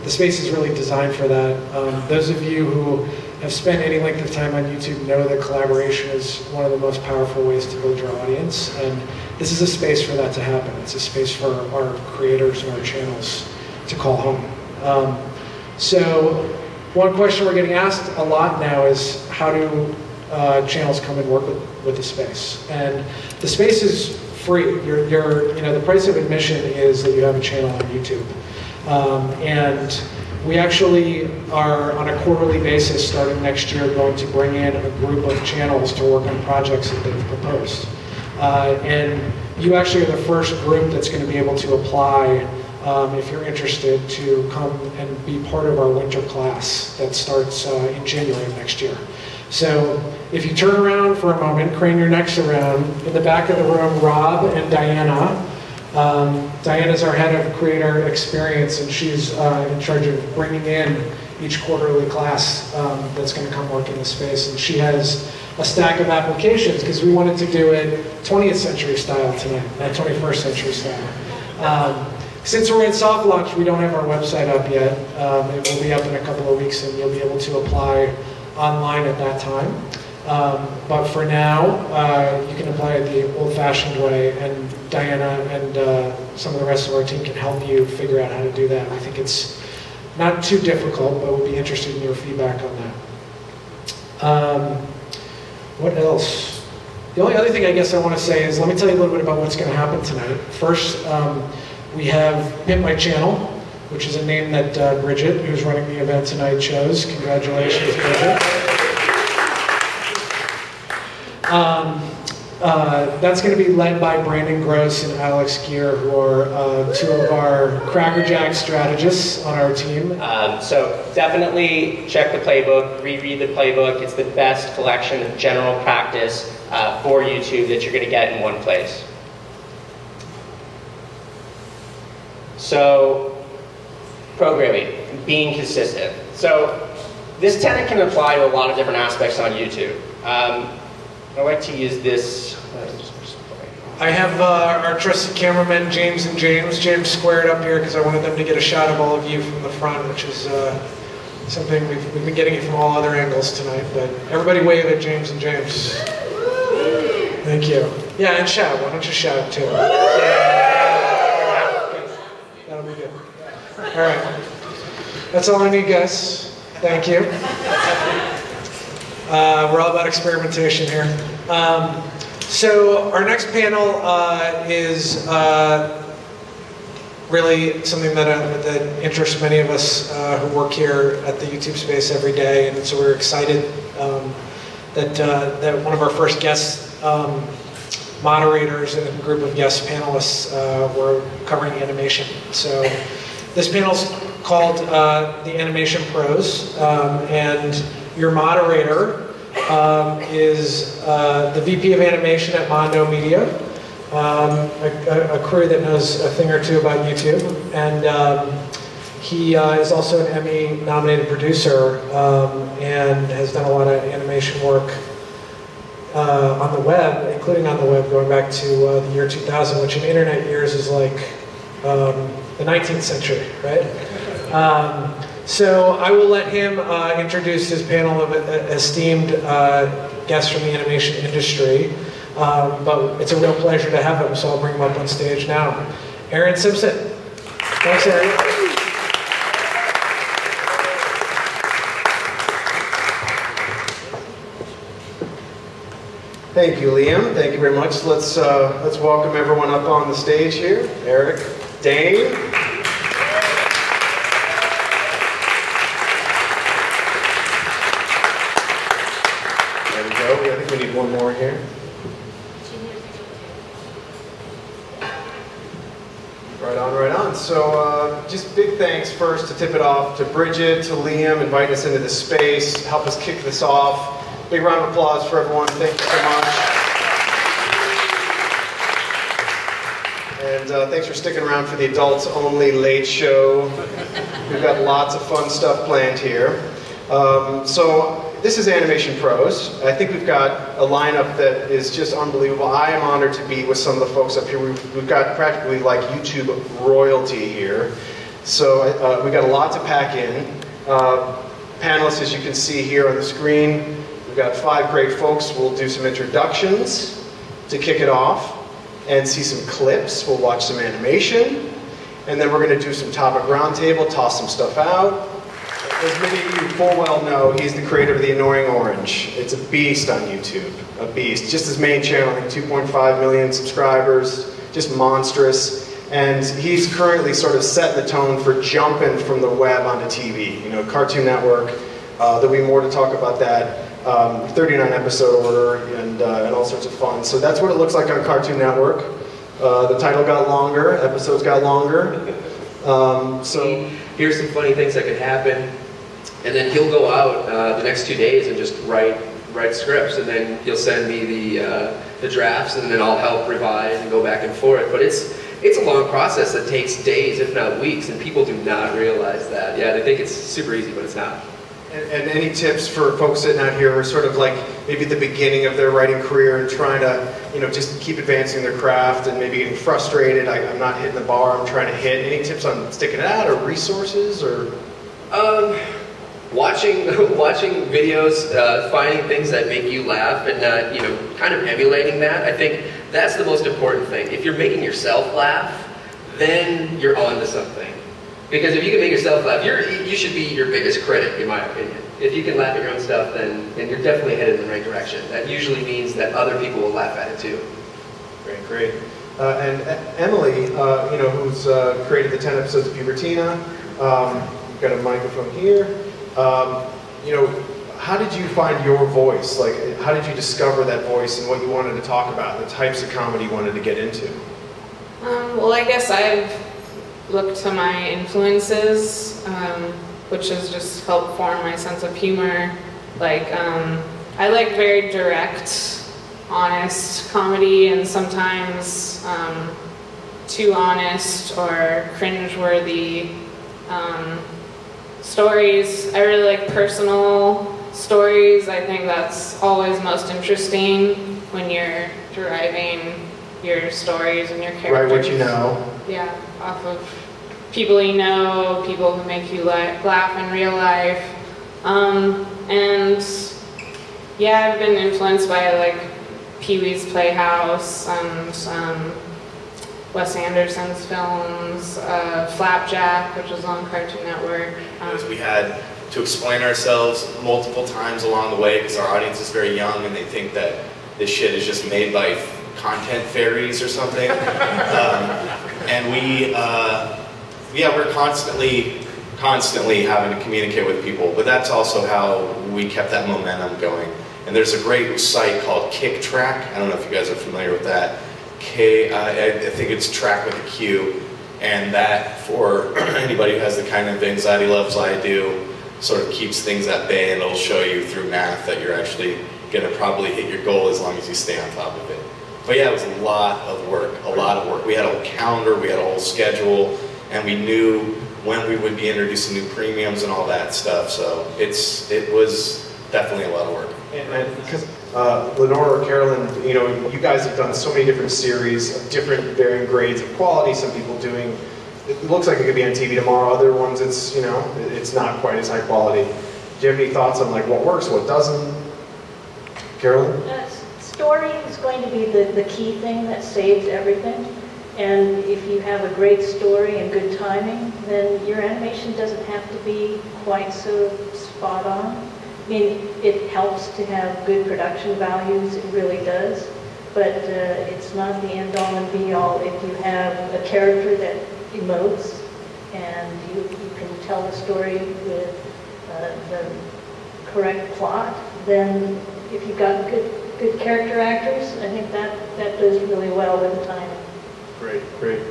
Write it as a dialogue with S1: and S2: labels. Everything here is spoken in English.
S1: the space is really designed for that. Those of you who have spent any length of time on YouTube know that collaboration is one of the most powerful ways to build your audience, and this is a space for that to happen. It's a space for our creators and our channels to call home. So one question we're getting asked a lot now is, how do channels come and work with the space? And the space is free. The price of admission is that you have a channel on YouTube. And we actually are, on a quarterly basis, starting next year, going to bring in a group of channels to work on projects that they've proposed. And you actually are the first group that's going to be able to apply, if you're interested, to come and be part of our winter class that starts in January of next year. So if you turn around for a moment, crane your necks around, in the back of the room, Rob and Diana. Diana's our head of creator experience, and she's in charge of bringing in each quarterly class that's going to come work in the space. And she has a stack of applications, because we wanted to do it 20th century style tonight, not 21st century style. Since we're in soft launch, we don't have our website up yet. It will be up in a couple of weeks, and you'll be able to apply online at that time. But for now, you can apply it the old-fashioned way, and Diana and some of the rest of our team can help you figure out how to do that. I think it's not too difficult, but we'll be interested in your feedback on that. What else? The only other thing I guess I want to say is, let me tell you a little bit about what's going to happen tonight. First, we have Pimp My Channel, which is a name that Bridget, who's running the event tonight, chose. Congratulations, Bridget. That's going to be led by Brandon Gross and Alex Gear, who are two of our Cracker Jack strategists on our team.
S2: So definitely check the playbook, reread the playbook. It's the best collection of general practice for YouTube that you're going to get in one place. So, programming, being consistent. So, this tenet can apply to a lot of different aspects on YouTube. I like to use this.
S1: I have our trusted cameramen, James and James. James squared up here because I wanted them to get a shot of all of you from the front, which is something we've been getting it from all other angles tonight. But everybody wave at James and James. Thank you. Yeah, and shout. Why don't you shout too? That'll be good. All right. That's all I need, guys. Thank you. We're all about experimentation here. So our next panel is really something that interests many of us who work here at the YouTube space every day, and so we're excited that one of our first guest moderators and a group of guest panelists were covering animation. So this panel's called the Animation Pros, and your moderator is the VP of Animation at Mondo Media, a crew that knows a thing or two about YouTube, and he is also an Emmy-nominated producer and has done a lot of animation work on the web, including on the web going back to the year 2000, which in internet years is like the 19th century, right? So I will let him introduce his panel of esteemed guests from the animation industry, but it's a real pleasure to have him, so I'll bring him up on stage now. Aaron Simpson. Thanks, Aaron.
S3: Thank you, Liam. Thank you very much. Let's welcome everyone up on the stage here. Eric, Dane. There we go. I think we need one more here. Right on, right on. So just big thanks first to tip it off to Bridget, to Liam, inviting us into this space, help us kick this off. Big round of applause for everyone. Thank you so much. And thanks for sticking around for the adults only late show. We've got lots of fun stuff planned here. So this is Animation Pros. I think we've got a lineup that is just unbelievable. I am honored to be with some of the folks up here. We've got practically like YouTube royalty here. So we got a lot to pack in. Panelists, as you can see here on the screen, we've got 5 great folks. We'll do some introductions to kick it off and see some clips. We'll watch some animation, and then we're going to do some topic roundtable, toss some stuff out. As many of you full well know, he's the creator of The Annoying Orange. It's a beast on YouTube, a beast. Just his main channel, I think 2.5 million subscribers, just monstrous. And he's currently sort of setting the tone for jumping from the web onto TV. You know, Cartoon Network, there'll be more to talk about that. 39 episode order and all sorts of fun. So that's what it looks like on Cartoon Network. The title got longer, episodes got longer. So
S4: here's some funny things that could happen. And then he'll go out the next 2 days and just write scripts, and then he'll send me the drafts, and then I'll help revise and go back and forth. But it's a long process that takes days, if not weeks, and people do not realize that. Yeah, they think it's super easy, but it's not.
S3: And any tips for folks sitting out here who are sort of like maybe at the beginning of their writing career and trying to, you know, just keep advancing their craft and maybe getting frustrated, I'm not hitting the bar I'm trying to hit. Any tips on sticking it out or resources or?
S4: Watching videos, finding things that make you laugh, and you know, kind of emulating that. I think that's the most important thing. If you're making yourself laugh, then you're on to something. Because if you can make yourself laugh, you should be your biggest critic, in my opinion. If you can laugh at your own stuff, then you're definitely headed in the right direction. That usually means that other people will laugh at it too.
S3: Great, great. And Emily, you know, who's created the 10 episodes of Pubertina. You've got a microphone here. You know, how did you find your voice? Like, how did you discover that voice and what you wanted to talk about, the types of comedy you wanted to get into?
S5: Well, I guess I've looked to my influences, which has just helped form my sense of humor. Like, I like very direct, honest comedy, and sometimes too honest or cringe-worthy stories. I really like personal stories. I think that's always most interesting when you're deriving your stories and your characters.
S3: Right, what you know.
S5: Yeah, off of people you know, people who make you laugh in real life. And yeah, I've been influenced by like Pee-wee's Playhouse and Wes Anderson's films, Flapjack, which was on Cartoon Network.
S6: We had to explain ourselves multiple times along the way because our audience is very young and they think that this shit is just made by content fairies or something. And we're constantly having to communicate with people, but that's also how we kept that momentum going. And there's a great site called KickTrack. I don't know if you guys are familiar with that. I think it's track with a Q, and that, for anybody who has the kind of anxiety levels I do, sort of keeps things at bay, and it'll show you through math that you're actually going to probably hit your goal as long as you stay on top of it. But yeah, it was a lot of work. We had a whole calendar, we had a whole schedule, and we knew when we would be introducing new premiums and all that stuff, so it was definitely a lot of work.
S3: And because Lenore or Carolyn, you know, you guys have done so many different series of different varying grades of quality. Some people doing, it looks like it could be on TV tomorrow. Other ones, it's, you know, it's not quite as high quality. Do you have any thoughts on like what works, what doesn't? Carolyn?
S7: Story is going to be the key thing that saves everything. And if you have a great story and good timing, then your animation doesn't have to be quite so spot on. I mean, it helps to have good production values, it really does, but it's not the end-all and be-all. If you have a character that emotes and you can tell the story with the correct plot, then if you've got good character actors, I think that does really well with the timing.
S3: Great, great.